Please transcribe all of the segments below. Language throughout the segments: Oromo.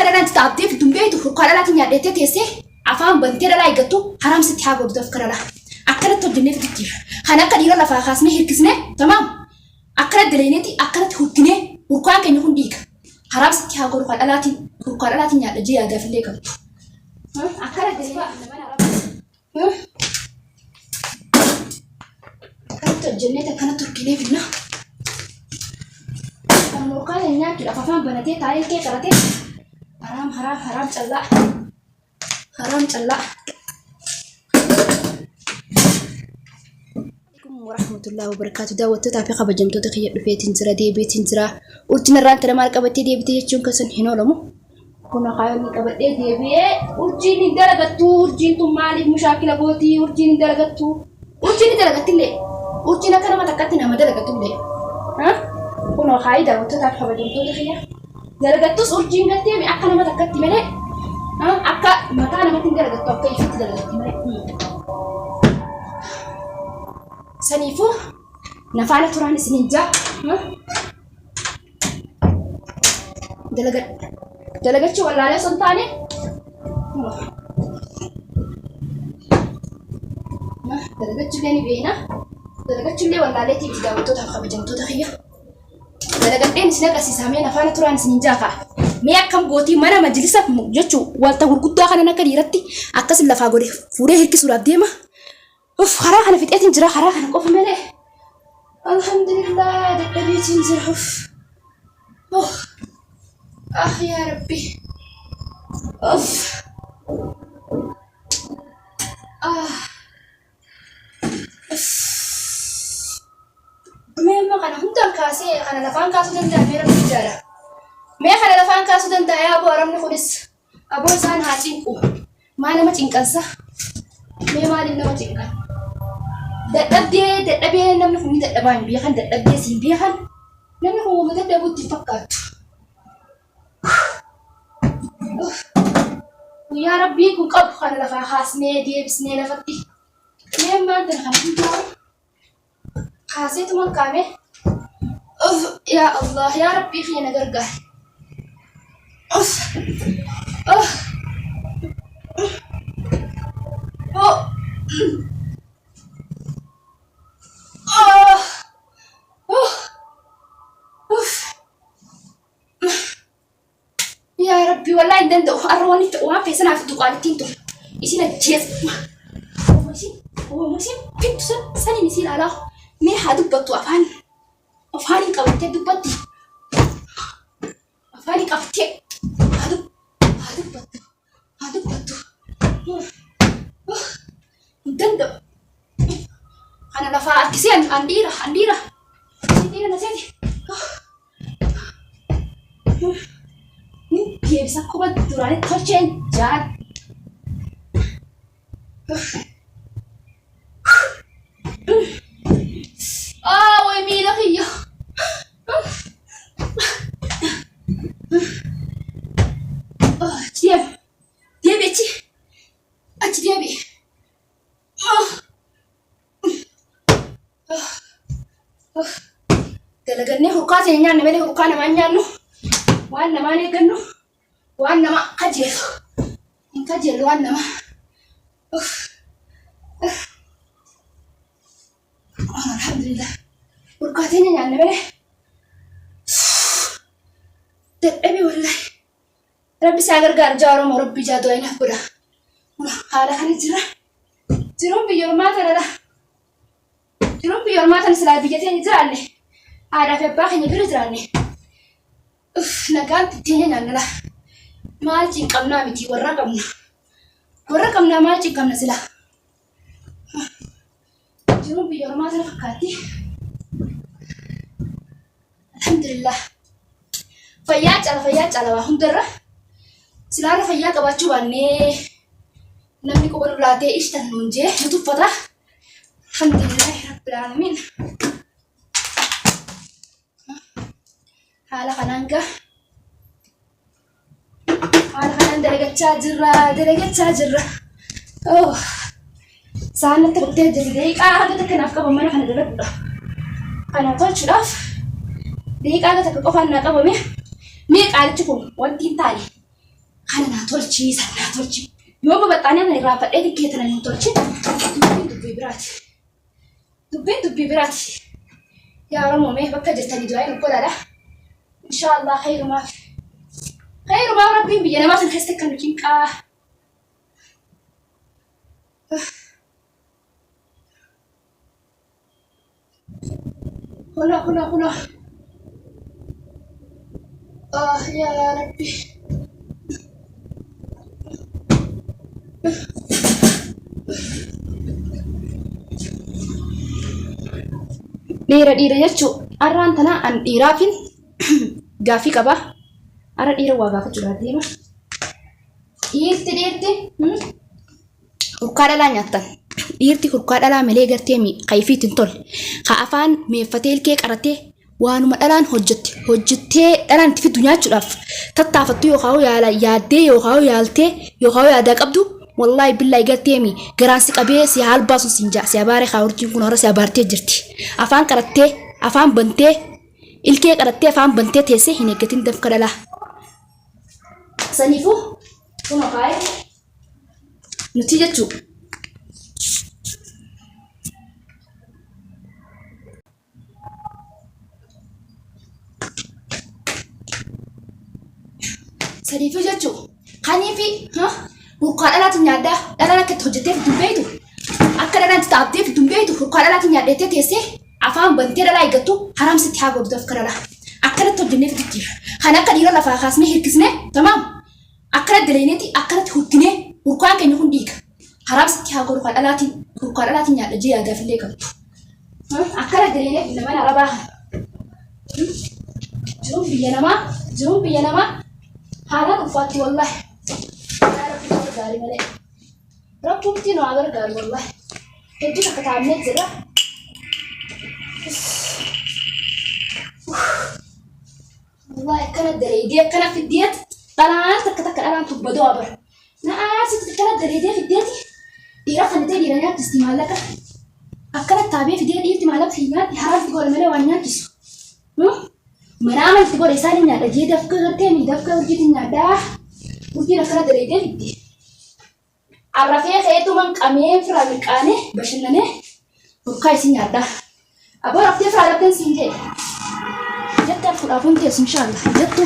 kana nan taabdee fi dumbeetu furkaadha laatiin yaaddeettee teessee afaan bantee dhalaa eeggattu haram sitti haa godhuuf kanadha. Akkanatti hojjennee fixittiif. Kan akka dhiira lafaa kaasnee hirkisnee tamaam. Akkanatti daleeneeti akkanatti hurkinee furkaan keenya kun dhiiga. Haram sitti haa godhu furkaadha laatiin yaadda jee yaadaafillee qabdu. Akkanatti dalee akkanatti hojjennee akkanatti hurkinee finna. Kan furkaan keenya nyaachuudhaaf afaan banatee taa'ee kee qaratee haram callaa. Haram callaa. Warahmatullahi wabarakatuh. Daawwattoota fi kabajamtoota kiyya dhufeetiin jira deebiitiin jira. Urjiin irraan tana maal qabattee deebitee jechuun kasan hin oolamu. Kun akaayonni qabadhee deebi'ee urjiin hin dalagattu. Urjiin tun maaliif mushaakila gootii? Urjiin hin dalagattu. Urjiin hin dalagattillee. Urjiin akka nama takkatti nama dalagatullee. Kun akaayii daawwattoota fi kabajamtoota kiyya. Dalagattus urjiin gattee akka nama takkatti malee. Akka mataa namatti hin dalagattu akka ifitti dalagatti malee. Sanifu nafaana turaan isinin jaa dalagachuu wallaalee osoo hin taane dalagachuullee ni beekna. Dalagachuullee wallaaleetiif daawwattootaaf kabajamtoota kiyya. Dalagadheen isin agarsiisaa mee nafaana turaan isinin jaa ka'a. Mee akkam gootii mana majlisa jechuu walta gurguddaa kanan akka dhiiratti akkasin lafaa godhe fuudhee hirkisuudhaaf deema. خرا أنا في تأتي نجرا خرا أنا قف ملأ الحمد لله دبيت نزرف يا ربي ما كان هم دم كاسي أنا لفان كاسو دندا ميرا بيجارا ما كان لفان كاسو دندا يا أبو أرمني خلص أبو سان هاتينكو ما أنا ما تنكسر ما لي نما تنكسر dadhabee namni kun dadhabaa hin beekan dadhabee siin beekan namni kun wama dadhabuutti fakkaatu. Yaa Rabbii kun qabu kana lafaa kaasnee deebisnee lafatti mee maanta kana hundaa kaaseetuma kaame yaa Allah yaa Rabbii kiyya na gargaari. يا ربي والله إن دندو أرواني وما في سنة في الدقالة تينتو يصير الجيز هو ماشي كنت سنة يصير على مي حادو بتو أفاني كابتة دبتي أفاني كابتة هادو بتو دندو أنا لفا كسيان عنديرة نسيتي bisa aku buat turunnya tercen jad. Woi mila kiyo. Dia beci. Dia bi. Dalagannya hukasnya nyan, namanya hukana namanya nu. Wan namanya ganu. Wan nama kajel. Kajel wan nama. Alhamdulillah. Hukasnya nyan namanya. Tapi wallahi. Rabbi sagar garjaro mo rabbi jado ina buda. Hala kan jira. Jirum biyor mata dada. Jirum biyor mata ni sila bijate ni jira ne. Ada fe bakhi ni bir jira ne. Nagaan tinya nyanala. Maal cinqamna miti warra qabna maal cinqamna sila. Jirum biyor mata fakkaatti. Alhamdulillah. Fayyaa cala waa hundarra silaara fayyaa qabaachuu baannee namni quba dhulaatee ishtan nuun jee nutu uffata. Alhamdulillahi rabbil aalamiin. Haala kanaan dalagachaa jirra. Saanatti dhuftee jirti deeqaa haga takka naaf qaba mana kana daladudha. Kana tolchuudhaaf deeqaa haga takka qofaan naa qabame. Mee qaalichi kun wanti hin taane Kana naa tolchii sana tolchii. Yoo babaxaanii ana irraa fadhee tikkeeta na hin tolchin. Dubbii biraati. Yaa Oromoo mee bakka jirtanii du'aa hin godhaadha. Inshaallah khayrumaaf. Khayrumaaf rabbiin biyya namaa san keessatti kan nuti hin qaa. Hola. Ya Rabbi. Dhiira jechuun arraan tanaa an dhiiraafin gaaffii qaba. Arra dhiira waa gaafachuudhaaf deema. Dhiirti hurkaa dhalaa nyaattan. Dhiirti hurkaa dhalaa malee gartee qayfiit hin tolle. Ka afaan meeffatee ilkee qaratee waanuma dhalaan hojjettee dhalaan itti fiddu nyaachuudhaaf tattaafattu yookaan yaaddee yookaan yaaltee yookaan yaadaa qabdu. Wallahi billahi garteemi garaan si qabee si halbaasu sinjaa si abaaree kaawurtiin kun hora si abaartee jirti. Afaan qarattee afaan bantee ilkee qarattee afaan bantee teessee hin eeggatin dafka dhalaa. Saniifuu kun ofaayee nuti jechuu. Saniifuu jechuu kaniifi hurkaa dhalaatu nyaaddaa dhalaan akka itti hojjetteef dumbeetu akka dhalaan itti taa'abteef dumbeetu hurkaa dhalaatu nyaaddeettee teessee afaan bantee dhalaa eeggattu haramsitti haa godhu dafka dhalaa akkanatti hojjenneef jijjiira. Kan akka dhiira lafaa kaasnee hirkisnee tamaam akkanatti daleeneeti akkanatti hurkinee hurkaan keenya kun dhiiga haramsitti haa godhu hurkaa dhalaatiin nyaadha jee yaadaaf illee qabdu. Akkana daleeneef naman arabaa jiruun biyya namaa haalaan ulfaatti wallahi. Gari malee rakkuutti nu agargaaru wallahi hedduu takka taa'amnee jira. Wallahi akkana dareedee akkana fiddeet dhalaan takka dhalaan tubbadoo abara na'aasitti akkana dareedee fiddeeti dhiira kanatee dhiira nyaattisti maallaqa akkana taabee fidee dhiirti maallaqa hin nyaatti haraatti godha malee waan nyaattisu. Mana amanti godha isaan hin nyaadha jee dafka gartee dafka hojjetin nyaadhaa hojii akkana dareedee fidde. Arrafee keetuman qamee firaa milqaanee bashannanee hurkaa isin nyaadhaa. Aboo raftee firaa dhabdeen siin ta'e. Jette fuudhaafuun teessu inshaallah jettu.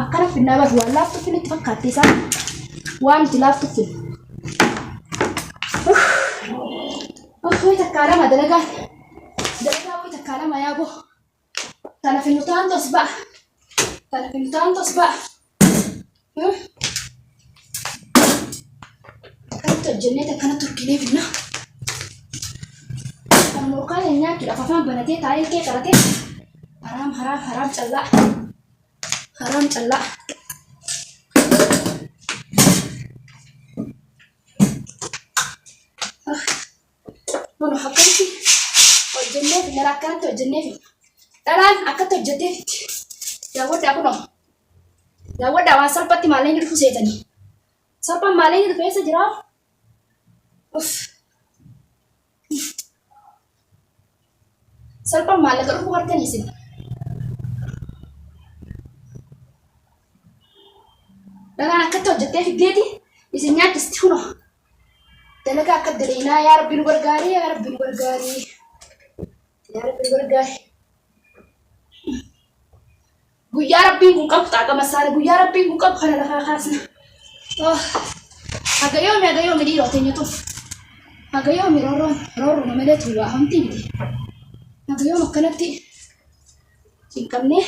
Akkana finnaa bahu waan laaftuu fin itti fakkaatte isaa waan itti laaftuu fin. Wayii takkaadhama dalagaa wayii takkaadhama yaaboo. Tana finnu ta'an tos ba'a. Jennee akkana turkinee finna. Kan murkaan hin nyaachuudhaaf afaan banatee taa'ee ilkee qaratee haraam callaa. Kun akkamitti hojjennee finna akkanatti hojjennee finna. Dhalaan akkatti hojjettee fitti. Daawwaddaa kunoo. Daawwaddaa waan salphatti maalleen dhufu seetanii. Salphaan maalleen dhufu eessa jiraa? Salphaan maallaqa dhufuu harkanii isin. Dhalaan akkatti hojjettee fiddeeti isin nyaattisti kunoo. Dalagaa akka daleenaa yaa Rabbi nu gargaarii. Guyyaa Rabbiin kun qabu xaaqama saare guyyaa Rabbiin kun qabu kana lafaa kaasna. Hagayoomi dhiiroo teenyatuuf. Hagayoomi roorroon malee tuubaa hamti miti. Hagayoomi akkanatti hin qabnee.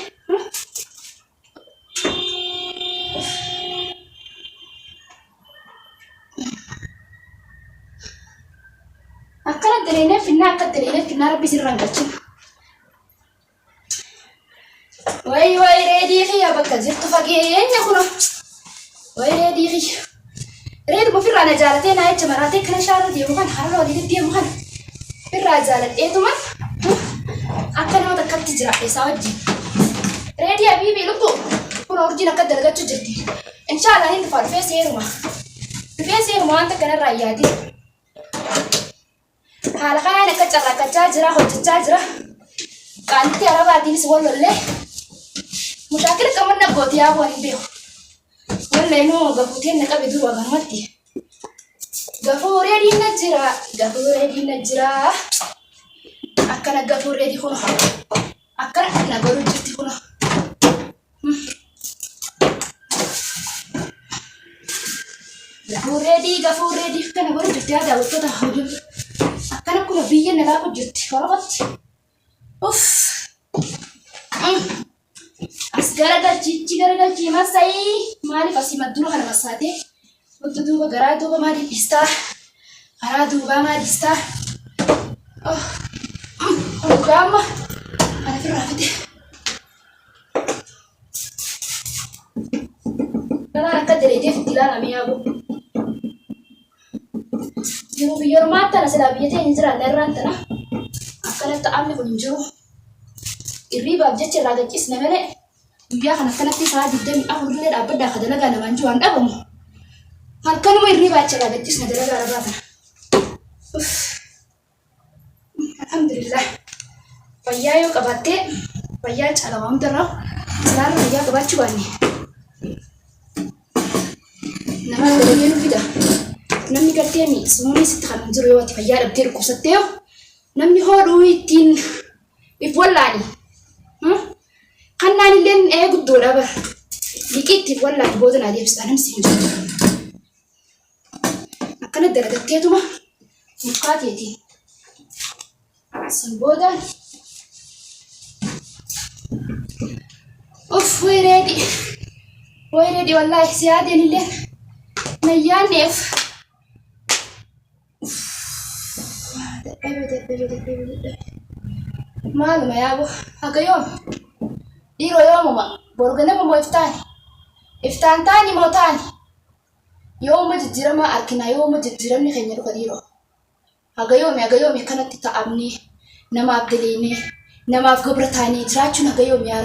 Akkana daleenee finnaa Rabbi sirraan galchina. Wayi reedii xiyyaa bakka jirtu fageenya kuno. Wayi reedii xiyya. Reeduma firraa na jaalatee naa jecha maraatee kana shaara deemu kan harala waliin deemu kan firraa jaaladheetuman akka nama takkatti jiraadhe isaa wajjin. Reedii habiibii lubbu kun urjiin akka dalagachuu jirti. Inshaallah inni dhufaa dhufee seeruma wanta kanarraa yaadee. Haala kanaan akka carraaqqachaa jira hojjechaa jira. Qaannitti arabaatiinis wal lollee مشاكل كمان نقوت يا أبواني بيو ولا إنه قفوتين نقابي دوا غنوتي قفور يدي نجرا قفور يدي نجرا أكنا قفور يدي خنو أكنا نقولو جرتي خنو قفور يدي كنا نقولو جرتي هذا وقتها هجوم أكنا كنا بيا نلاقو جرتي فرغت أوف as garagalchi masai mali fasi maduro kana masate waktu duba gara duba mali pista gara duba mali pista oh gama ana fi rafete kana kadere def tilana miyago yo biyor mata na sila biyete injira lerrantana akana ta'amni kun injiro irriba jeche ragachis namene biya kana kanatti saa diddami afurlee dhaabbaddaa ka dalagaa namaan jiru waan dhabamu halkanuma irriba jeche ragachis na dalagaa rabaata alhamdulillah fayyaa yoo qabattee fayyaa calamaa hundarraa islaarra fayyaa qabaachuu baanne nama dalagaa nu fida namni garteemi sumuunii sitti kan jiru yoo ati fayyaa dhabdee dhukkubsattee namni hodhuu ittiin if wallaani kannaan illeen guddoodha bar liqiitti wallaani booda naa deebistaa namsi hin jiru akkana dalagatteetuma mukkaateetiin sin boodaan of wayreedi wallaahi si yaadeen illeen nayyaanneef maaluma yaabo haga yoom dhiiroo yoomuma borganama moo iftaan taani moo taani yooma jijjiiramaa arkinaa yooma jijjiiramni keenya dhufa dhiiroo haga yoomi kanatti ta'amnee namaaf galeennee namaaf gobra taanee jiraachuun haga yoomi yaa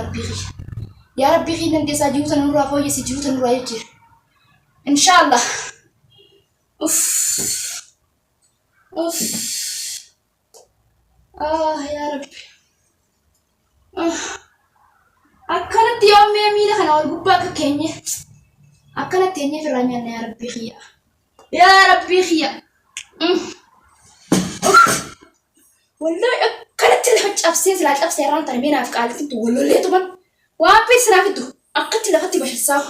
rabbii kee dandeessaa jiruuta nurraa fooyyessi jiruuta nurraa jijjiira inshaallah yaa rabbi akkanatti yoomee miila kana wal gubbaa akka keenye akkanatti eenyeef irraa nyaanna yaa rabbii kiyya wallahi akkanatti lafa cabsee silaa cabsee irraan tana meenaaf qaalifintu wallolleetuman waan fees sinaaf iddu akkatti lafatti bashassaa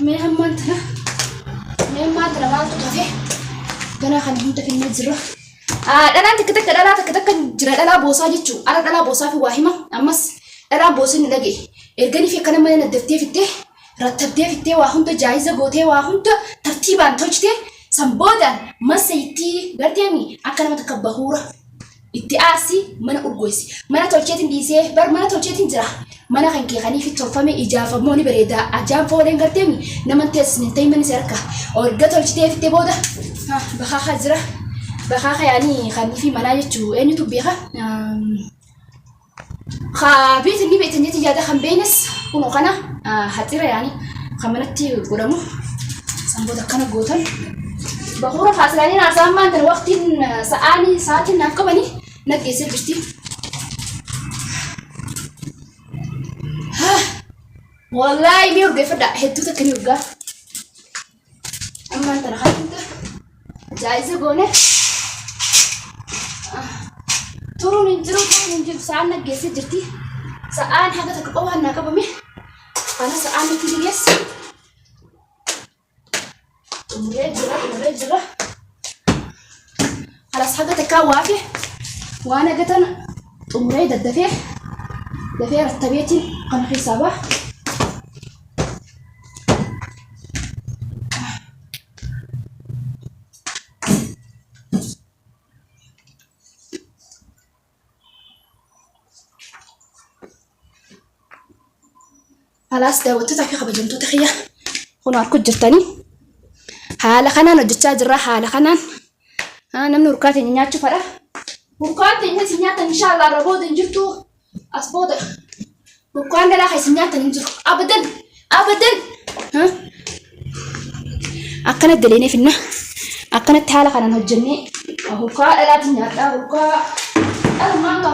mee hammaan tana maaltu tafe ganaa kana hunda kennee jira dhalaan takka jira dhalaa boosaa jechuu ala dhalaa boosaa fi waa hima ammas dhalaa boosni dhagee erganii fi akkana mana naddaftee fittee rattabdee fittee waa hunda jaayiza gootee waa hunda tartiibaan tolchitee san boodaan masa itti garteemi akka nama takka bahuura itti aasii mana urgoysi mana tolcheetiin dhiisee bar mana tolcheetiin jira mana kan keekanii fi tolfame ijaafamoo ni bareeda ajaan fooleen garteemi naman teessinin ta'ii manni serka orga tolchitee fittee booda bakaakaa jira bakaakaa yaanii kan fi manaa jechuu eenyutu beeka beetin ni beetin jetti yaada kan beenes kuno kana haxira yaanii kan manatti godhamu san booda akkana gootan bahuura faasilaanii naasaan maantan waqtiin sa'aatiin naaf qabanii naggeessee jirti wallahi mi urge fada hedduu takka ni urgaa ammaan tana haatinta jaayiza goone turuun hin jiru sa'aan naggeessee jirti sa'aan haga takka qofa hannaa qabame kana sa'aan itti dhigeessa umuree jira halas haga takkaa waafe waan agatan umuree daddafee rattabeetiin kana keessaa ba'a halas daawwattoota fi kabajamtoota kiyya kun harku jirtanii haala kanaan hojjechaa jirra haala kanaan namni urkaa teenya nyaachuu fadha urkaan teenya si nyaatan inshaallah irra booda hin jirtu as booda urkaan dhalaa kan si nyaatan hin jiru abadan akkana daleenee finna akkanatti haala kanaan hojjennee hukaa dhalaatiin nyaadhaa hukaa dhalumaan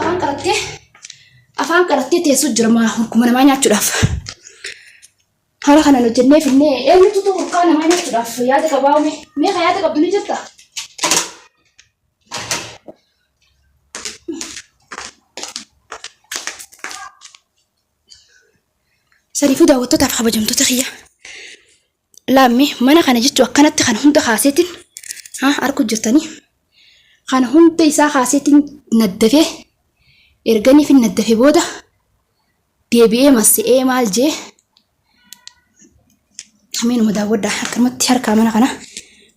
afaan qarattee teessuu jira hurkuma namaa nyaachuudhaaf. Haala kanaan hojjennee finnee eenyutu hukaa namaa nyaachuudhaaf yaada qabaa mee ka yaada qabdu ni jirta? Sariifuu daawwattootaaf kabajamtoota kiyya. Laammi mana kana jechuun akkanatti kan hunda kaaseetiin arku jirtanii kan hunda isaa kaaseetiin naddafee erganii fi naddafee booda deebi'ee massi'ee maal jee hameenuma daawwadhaa akkamatti harkaa mana kana.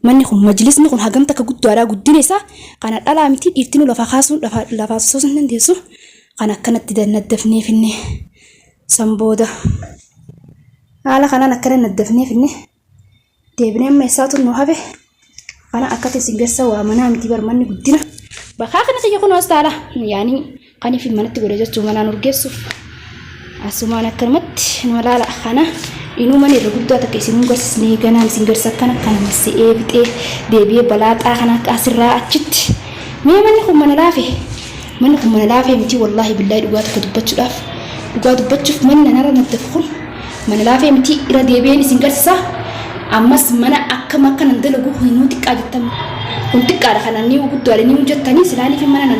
Manni kun majlisni kun hagamta akka guddaadhaa guddina isaa kana dhalaa miti dhiirtinuu lafa kaasuun lafa soosuu hin dandeessu kan akkanatti naddafnee finne san booda haala kanaan akkana naddafnee finne deebinee amma isaatu nu hafe kana akkati singersa waa manaa miti barmanni guddina bakka kana kiyya kun hostaala yaani kan fi manatti godhe jechuun manaan urgeessuuf asumaan akkanumatti nu laala kana inuu mana irra guddaa takka isin garsiisnee ganaan singersa akkana kana massi'ee fixee deebi'ee balaaxaa kana asirraa achitti mee manni kun mana laafee miti wallaahi billaahi dhugaa takka dubbachuuf manni narra naddafu kun mana laafee miti irra deebi'een isin garsiisa. Ammas mana akkam akkanan dalagu hinuu xiqqaa jettan kun xiqqaadha kanaan ni guddaadha ni hojjettanii silaanii fi mana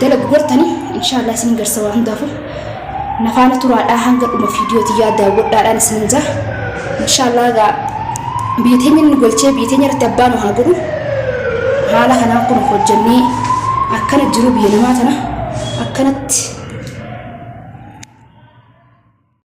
dalagu gortanii inshaallah isin garsa waa hundaafu nafaana turaadhaa hanga dhuma fiidiyooti yaa daawwadhaadhaan isin jaa inshaallah gaa biyyateenya inni golchee biyyateenya irratti abbaan haa godhu haala kanaan kun hojjennee akkana jiru biyya namaa tana akkanatti